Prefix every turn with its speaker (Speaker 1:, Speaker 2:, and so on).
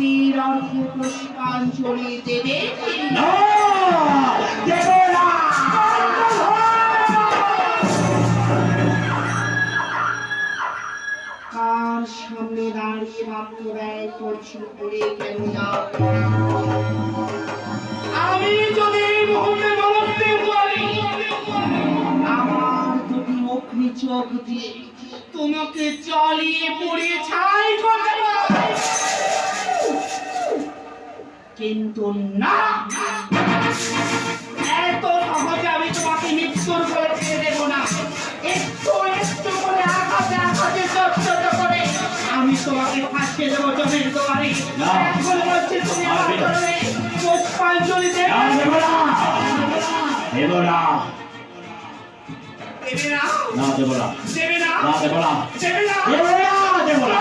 Speaker 1: প্রেমের অর্থে পুষ্পাঞ্জলি দেবে
Speaker 2: না, দেব না।
Speaker 1: কার সামনে দাঁড়িয়ে বাক্য ব্যয় করছি বলে কেন না আমি যদি এই মুহূর্তে বলতে পারি আমার দুটি অগ্নি চোখ দিয়ে তোমাকে জ্বালিয়ে পুড়িয়ে ছাই করতে পারি। কিন্তু না, এত সহজে আমি তোমাকে মৃত্যুর করে ছেড়ে দেবো না। একটু একটু করে আঘাতে আঘাতে চট করে আমি তোমাকে ফাঁসিয়ে দেবো জমির দুয়ারে।
Speaker 2: না।
Speaker 1: এখন বলছি তুমি আমার
Speaker 2: পারবে না।
Speaker 1: চরণে পুষ্পাঞ্জলি দেবে।
Speaker 2: না, দেব না। দেব না।
Speaker 1: দেবে না?
Speaker 2: না, দেব না।
Speaker 1: দেবে না?
Speaker 2: না, দেব না।
Speaker 1: দেবে না?
Speaker 2: দেব না, দেব না।